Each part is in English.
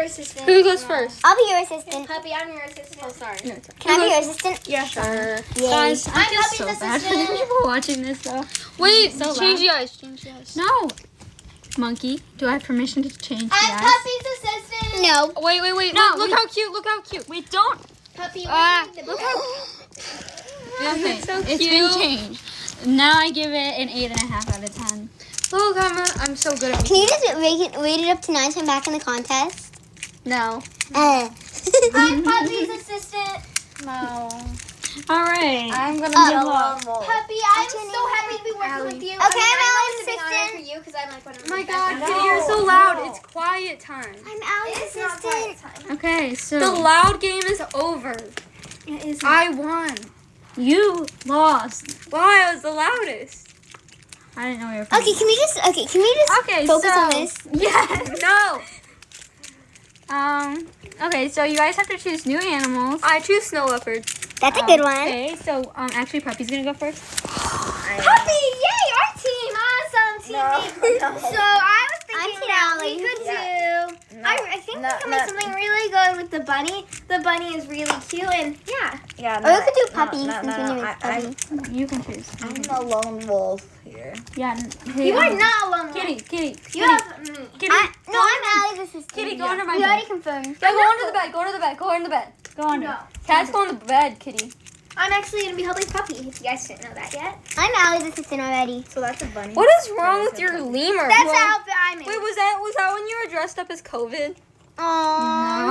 assistant. Who goes first? I'll be your assistant. Puppy, I'm your assistant. Oh, sorry. Can I be your assistant? Yeah, sure. Yay. Guys, I I'm feel Puppy's so bad for assistant. the people watching this, though. Wait, So change loud. the eyes. Change the eyes. No. Monkey, do I have permission to change the I'm eyes? Puppy's assistant. No. Wait. No, look how cute. Look how cute. We don't. Puppy, Look how Okay, so it's cute. been changed. Now I give it an 8.5 out of 10. Look, I'm so good at Can you just rate it up to 9 so I'm back in the contest? No. I'm Puppy's assistant. No. All right. I'm gonna Oh. be alone. Puppy, I'm so happy to be working with you. Okay, I'm I Allie's know it's a big honor assistant. for you because I'm like one of Oh my best God, friends. Kitty, you're so loud. It's quiet time. I'm Allie's It's not quiet assistant. time. Okay, so The loud game is over. it is I won. you lost. Why? I was the loudest. I didn't know you were. Okay, can we just Okay, focus so on this? yes. No. Okay, so you guys have to choose new animals. I choose snow leopard. That's a good one. Okay, so actually Puppy's gonna go first. Puppy, yay, our team. Awesome team. So I was thinking that we could do, I think we could make something really good with the bunny. The bunny is really cute and yeah. Yeah, Or we could do Puppy since we knew it's Puppy. You can choose. I'm the lone wolf here. Yeah. You are not alone. Kitty. You have Kitty. No, I'm Allie's assistant. Kitty, go under my We bed. already confirmed. Yeah, go under the bed. Go under the bed. Go under the bed. Go under. No. Cats go on the bed, Kitty. I'm actually going to be helping Puppy, if you guys didn't know that yet. I'm Allie's assistant already. So that's a bunny. What is wrong with your lemur? That's the outfit I made. Wait, was that when you were dressed up as COVID? Aww.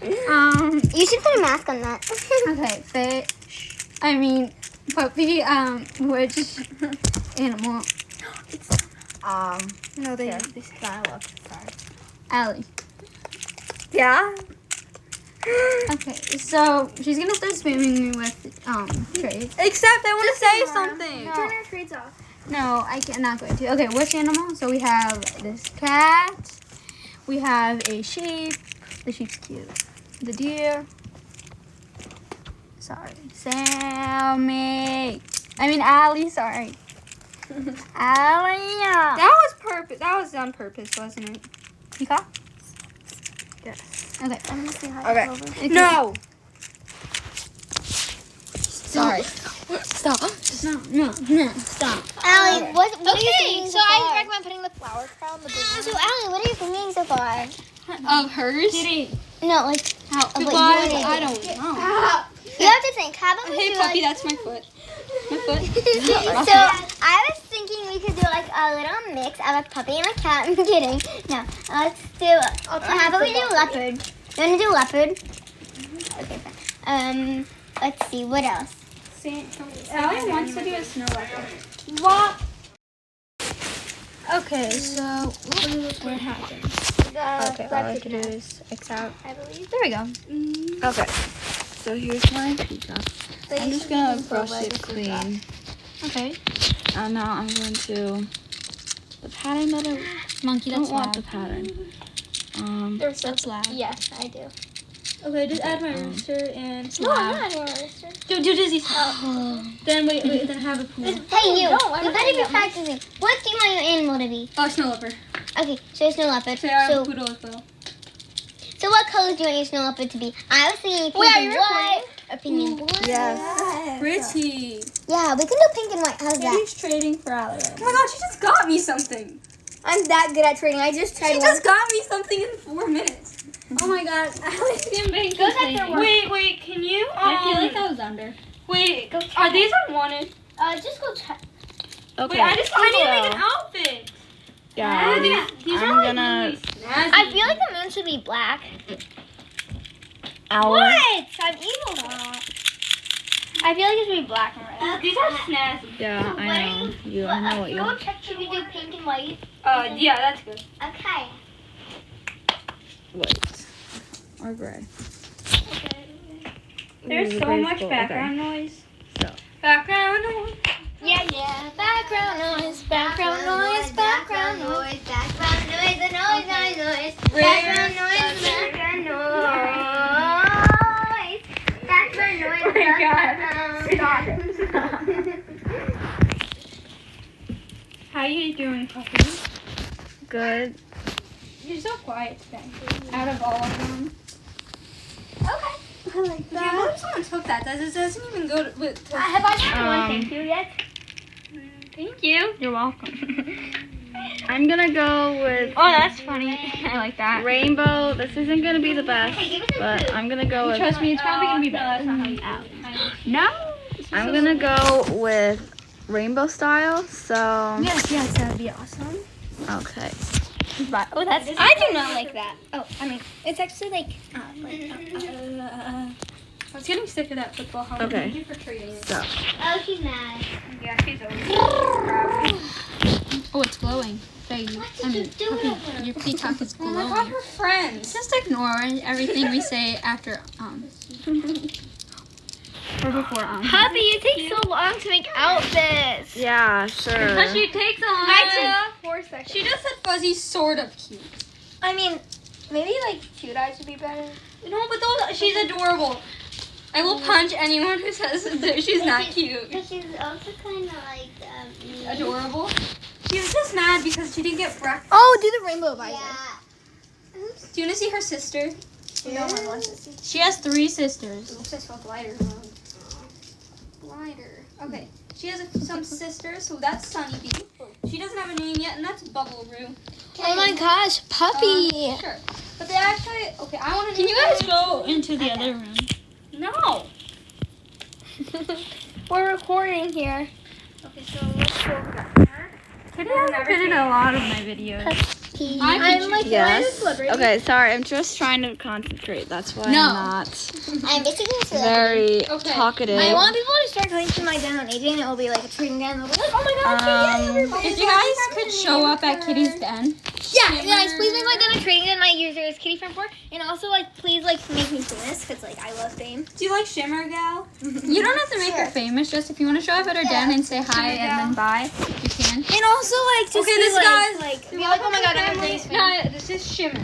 No. You should put a mask on that. Okay, Puppy, which animal? No, they. Sorry. Allie. Yeah. Okay, so she's gonna start spamming me with trades. Except I want to say something. Turn your trades off. No, I'm not going to. Okay, which animal? So we have this cat. We have a sheep. The sheep's cute. The deer. Sorry, Allie. Sorry, Allie. That was purpose. That was on purpose, wasn't it? You got? Yes. Okay. I'm gonna say hi Okay. over. No. Sorry. Stop. No, stop. Allie, what are you Okay, thinking so so I far? recommend putting the flower crown, the big one. So Allie, what are you thinking so far? Of hers? Kitty. No, like How? what you Goodbye. wanna I do. don't know. You have to think. How about we Hey, do puppy, like, that's my foot. My foot. So I was thinking we could do like a little mix of a puppy and a cat. I'm kidding. No, let's do. How about we do leopard? You want to do leopard? Okay, fine. Let's see. What else? Allie wants to do a snow leopard. What? Okay, so what happened? Okay, all I have to do is X out. I believe. There we go. Okay. So here's my pizza. I'm just gonna brush it clean. Okay. And now I'm going to the pattern that I Monkey, don't that's want the loud. pattern. That's loud. Yes, I do. Okay, just add my rooster and No, I'm not doing this. Do Dizzy. Then wait, then have a pool. Hey, you. don't. I'm You not better be doing that. practicing. What do you want your animal to be? Oh, snow leopard. Okay, so snow leopard. So I have a So, poodle as well. so what color do you want your snow leopard to be? I was thinking pink Wait, are and you white or pink and blue. Yes. Pretty. Yeah, we can do pink and white. How's that? He's trading for Allie. Oh my God, she just got me something. I'm that good at trading. I just tried She one. just got me something in 4 minutes. Oh my God, Allie's getting Go ahead for work. Wait, can you? I feel like I was under. Wait, are these unwanted? Just go check. Okay. Wait, I need to make an outfit. Yeah. These I'm are like gonna- really snazzy. I feel like the moon should be black. Owl. What? I'm evil. I feel like it should be black and red. These are snazzy. Yeah, I know. I know what you Go check. Should we do pink and white? Yeah, that's good. Okay. Wait. Or gray. There's Ooh, so gray's much cool. background noise. So. Background noise. Yeah. Background noise. Background noise. Background noise. Background noise. Noise. Background noise. Background noise. Background noise. Oh my God. Stop. How you doing, puppy? Good. You're so quiet today. Out of all of them. Okay. I like Yeah, what if someone took that? That doesn't even go to. Have I done one thank you yet? Thank you. You're welcome. I'm gonna go with Oh, that's funny. I like that. rainbow. This isn't gonna be the best, but I'm gonna go with. Trust me, it's probably gonna be better. No. I'm gonna go with rainbow style. So Yes, that'd be awesome. okay. Oh, that's. I do not like that. Oh, I mean, it's actually like, I was getting sick of that football helmet. Okay. Thank you for trading it. So Oh, she's mad. Yeah, she's always. Oh, it's glowing. Puppy, your peacock is Oh glowing. my God, we're friends. Just ignore everything we say after or before Puppy, it takes so long to make outfits. Yeah, sure. Because she takes a long I took 4 seconds. She just said Fuzzy's sort of cute. I mean, maybe like cute eyes would be better. No, but those, she's adorable. I will punch anyone who says that she's not cute. But she's also kind of like mean. Adorable. She was just mad because she didn't get breakfast. Oh, do the rainbow visor. Yeah. Do you want to see her sister? No one wants to see. She has 3 sisters. Looks like so glider. Glider. Okay. She has some sisters, so that's Sunny Bee. She doesn't have a name yet, and that's Bubble Roo. Oh my gosh, puppy. Sure. But they actually, okay, I want to Can you guys go into the other room? No. We're recording here. Okay, so let's go back there. Kitty hasn't been in a lot of my videos. I'm like Yes. celebrity. Okay, sorry. I'm just trying to concentrate. That's why No. I'm not I'm basically a celebrity. very Okay. talkative. I want people to start coming to my den on AJ and it will be like a treating den. They'll be like, oh my god, everybody. If you guys could show up at Kitty's den. Yeah, guys, please make my den a trading den. My user is kittyfriend4. And also, like, please, like, make me famous because, like, I love fame. Do you like Shimmer Gal? You don't have to make her famous. Just if you want to show up at her den and say hi and then bye, you can. And also, like, just Okay, be, this like, guy's- be like, oh my god, everybody's famous. No, this is Shimmer.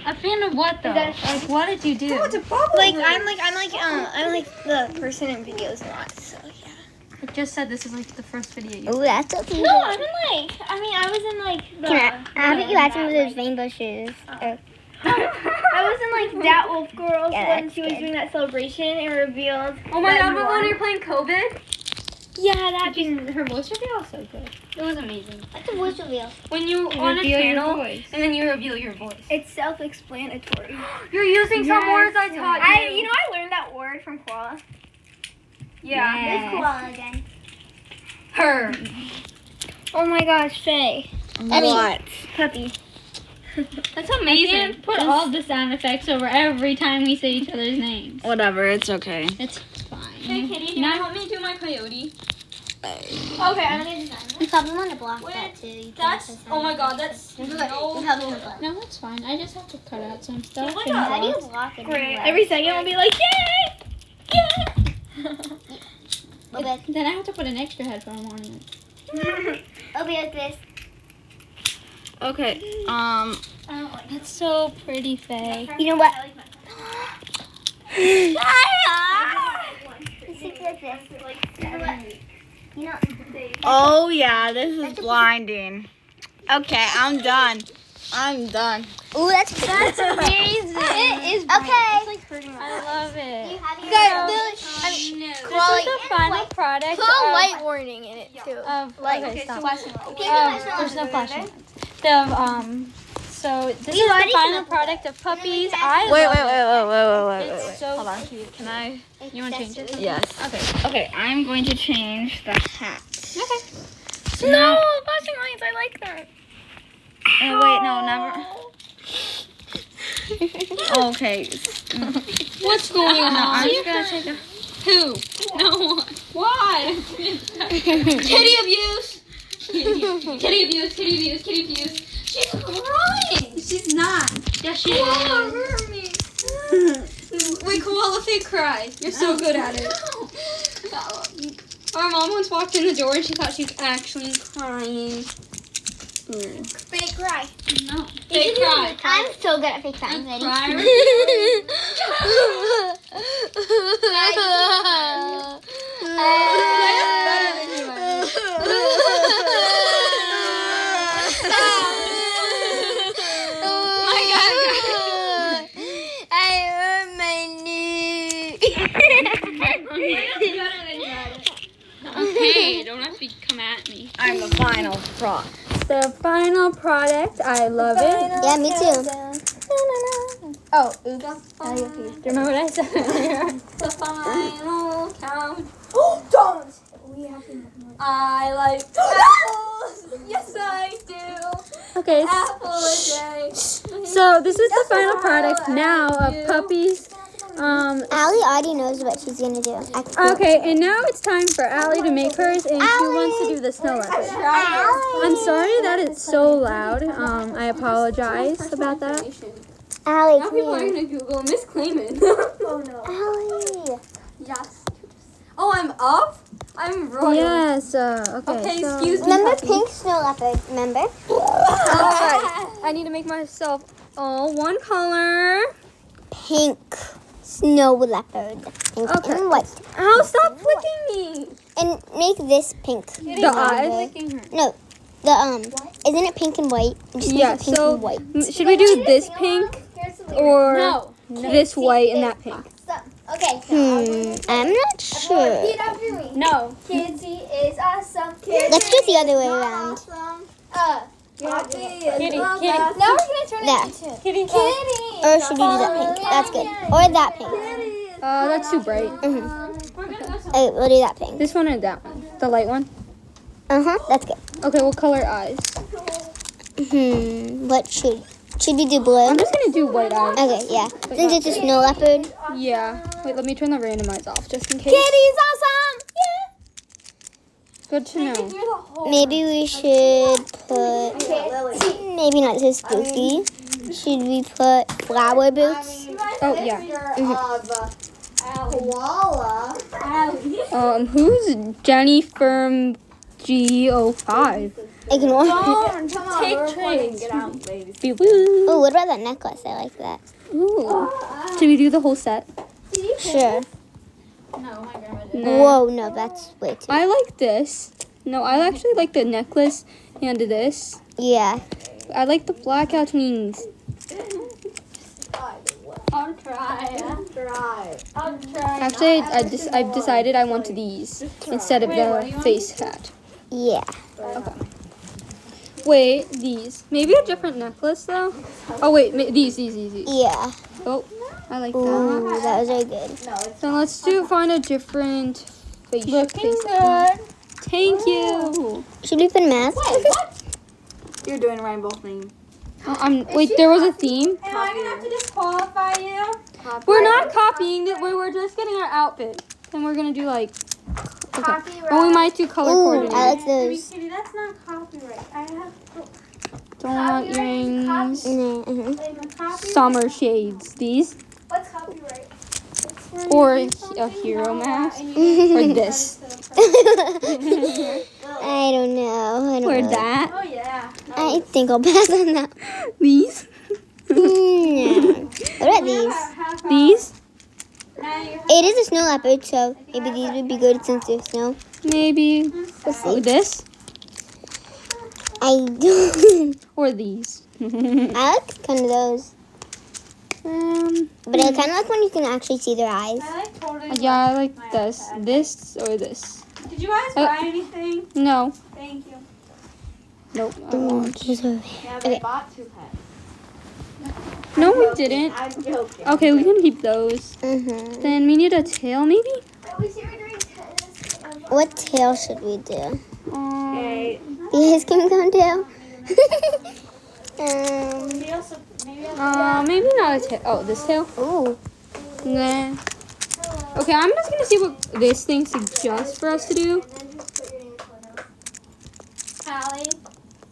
A fan of what though? that- Like, what did you do? Oh, it's a bubble. Like, I'm like the person in videos a lot, so, yeah. I just said this is like the first video you. Oh, that's so cute. No, I was in, like, the... Haven't you had some of those rainbow shoes? I was in, like, that Wolf Girls Yeah, when that's she was good. doing that celebration and revealed... Oh my that god, you but when won. you're playing COVID, Yeah, that her voice reveal was so good. It was amazing. What's a voice reveal? When you on a reveal your channel voice. and then you reveal your voice. It's self-explanatory. You're using some words I taught you. I learned that word from Koala. Yeah. Where's Koala again? Her. Oh my gosh, Faye. What? Puppy. That's amazing. Put all the sound effects over every time we say each other's names. Whatever. It's okay. It's fine. Hey Kitty, can you help me do my coyote? Okay, I'm gonna design You probably want to block that too. You can't That's say oh my god, something. that's You no. probably want to block. No, that's fine. I just have to cut out some stuff. Look and up. How do you draw. block it? Great. anyway? Every second we'll be like, yay! Okay. Then I have to put an extra headphone on it. It'll be like this. Okay. That's so pretty, Faye. You know what? It's like this. You know what? You know. Oh yeah, this is blinding. Okay, I'm done. I'm done. Ooh, that's It amazing. is Okay. It's like hurting my I love it. You have your Guys, own- This is the Koala- final product Put a light warning in it too. of Light. okay, stop. There's no flashing lights. So this is the already final said product of puppies. I Wait. love it. Wait. It's so cute. Can I? You want to change it? Yes. Okay. Okay, I'm going to change the hat. Okay. No, flashing lights. I like that. Oh wait, no, never. Okay. What's going No, on? I'm just gonna take a. Who? No one. Why? Kitty abuse. Kitty abuse. She's crying. She's not. Yes, she Koala, is. hurt me. Wait, Koala, fake cry. You're so good at it. Our mom once walked in the door and she thought she was actually crying. Fake cry. No. Fake cry. I'm so good at fake time. Ready? Cry. come at me. I'm the final product. The final product. I love it. Yeah, me too. Oh, oops. Do you remember what I said earlier? The final count. Don't. We have to. I like apples. Yes, I do. Okay. Apple a day. So this is the final product now of Puppy's. Allie already knows what she's gonna do. Okay, and now it's time for Allie to make hers, and she wants to do the snow leopard. I'm sorry that it's so loud. I apologize about that. Allie, Now come people are here. gonna Google Miss Clayman. Oh no. Allie. Yes. Oh, I'm up? I'm royal. Yes. Okay. Okay, excuse me. Remember Puppy. pink snow leopard? Remember? Alright, I need to make myself one color. Pink snow leopard. Pink Okay. and white. Ow, stop flicking me. And make this pink. The eyes. No. Isn't it pink and white? Just make Yeah, it pink so and white. should we do this pink or this white and that pink? Okay. I'm not sure. Repeat after me. No. Kidsy is awesome. Let's do it the other way around. Kitty. Now we're gonna turn There. it into Kitty. Or should we do that pink? That's good. Or that pink. That's too bright. Okay, we'll do that pink. This one or that one? The light one? That's good. Okay, we'll color eyes. What should we do blue? I'm just gonna do white eyes. Okay, yeah. Since it's a snow leopard. Yeah. Wait, let me turn the randomize off just in case. Kitty's awesome. Good to know. Maybe we should put. Maybe not so spooky. Should we put flower boots? Oh yeah. Koala. Who's Jenny Firm G05? Ignore. Take trades. Oh, what about that necklace? I like that. Ooh. Should we do the whole set? Sure. No. Whoa, no, that's way too. I like this. No, I actually like the necklace and this. Yeah. I like the blackout wings. I'll try. Actually, I've decided I want these instead of the face hat. Yeah. Wait, these. Maybe a different necklace though. Oh wait, these. Yeah. Oh, I like that. Ooh, that was very good. So let's find a different face. Looking good. Thank you. Should we put a mask? You're doing rainbow theme. Wait, there was a theme. Am I gonna have to disqualify you? We're not copying it. We're just getting our outfit. Then we're gonna do like. Okay. Well, we might do color Ooh, coordinating. I like those. Kitty, that's not copyright. I have Donut earrings. copy. Summer shades. These. What's copyright? Or a hero mask. Or this. I don't know. Or that. Oh yeah. I think I'll pass on that. These. No. What about these? These. It is a snow leopard, so maybe these would be good since there's snow. Maybe. see. This. I do. Or these. I like kind of those. But I kind of like when you can actually see their eyes. I like totally. Yeah, I like this. This or this. Did you guys buy anything? No. Thank you. Nope. I won't. Yeah, they Okay. bought 2 pets. No, we didn't. I'm joking. Okay, we can keep those. Then we need a tail, maybe? What tail should we do? Okay. The ice cream cone tail? Maybe not a tail. Oh, this tail? Ooh. Nah. Okay, I'm just gonna see what this thing suggests for us to do. Allie,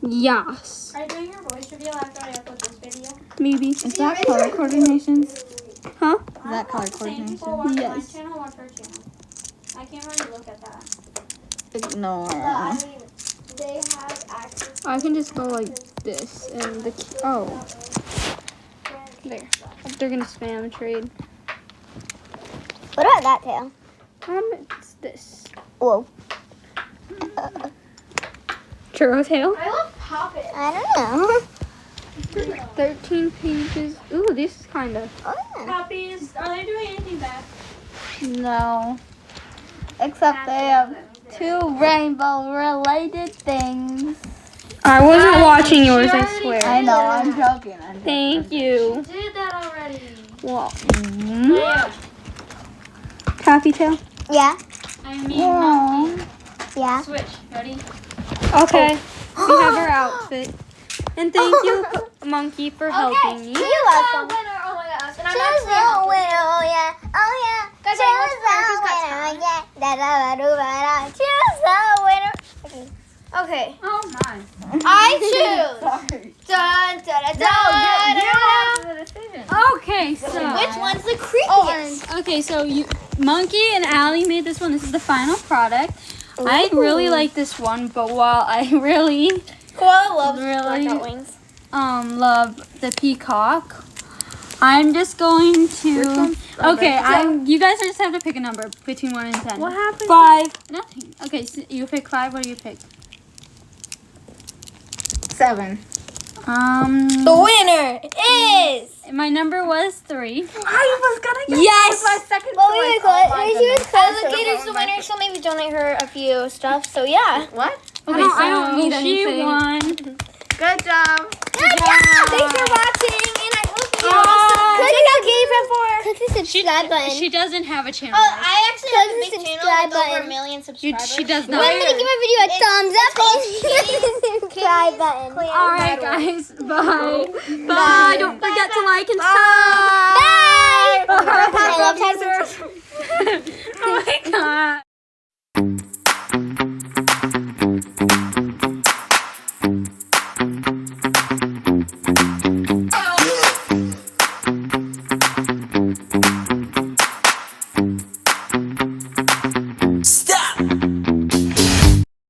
Yes. are you doing your voice reveal after I upload this video? Maybe. Is that color coordination? Huh? Is that color Same coordination? people watch my Yes. channel, watch her channel. I can't really look at that. Ignore. They have access. I can just go like this and the there. They're gonna spam trade. What about that tail? It's this. Whoa. Churro tail. I love Poppet. I don't know. 13 pages. Ooh, this is kind of. Oh, yeah. Puppies, are they doing anything bad? No. Except they have 2 2 rainbow-related things. I wasn't watching yours, I swear. I know, I'm joking. Thank you. Did that already. Well, Taffy tail. Yeah. I mean, monkey. Yeah. Switch. Ready? Okay, we have our outfit. And thank you, Monkey, for helping me. You're welcome. Winner, oh my gosh. And I'm Choose the winner, oh yeah, oh yeah. Guys, Choose what's the first? winner, oh yeah. Da-da-da-do-ba-da. Choose the winner. Okay. Oh my. I choose. Dun, dun, dun, dun, Okay, so. Which one's the creepiest? Okay, so Monkey and Allie made this one. This is the final product. I really like this one, but while I really Koala loves Really? blackout wings. love the peacock, I'm just going to. Okay, you guys just have to pick a number between 1 and 10. What happened? 5. Nothing. Okay, so you pick 5. What do you pick? 7. The winner is. My number was 3. I was gonna get Yes! my second Well, choice. we Oh my goodness. Alligator's the winner, so maybe donate her a few stuff. So yeah. What? Okay, I don't need she anything. won. Good job. Thanks for watching, and I hope you also click Click the subscribe button. She doesn't have a channel. Oh, I actually have a Click big the channel subscribe with over button. 1 million subscribers. She does I'm not. gonna give my video a thumbs up and subscribe button. Alright, guys. Bye. Bye. Don't forget to like and sub. Bye. Bye. I love Tyson. Oh my god.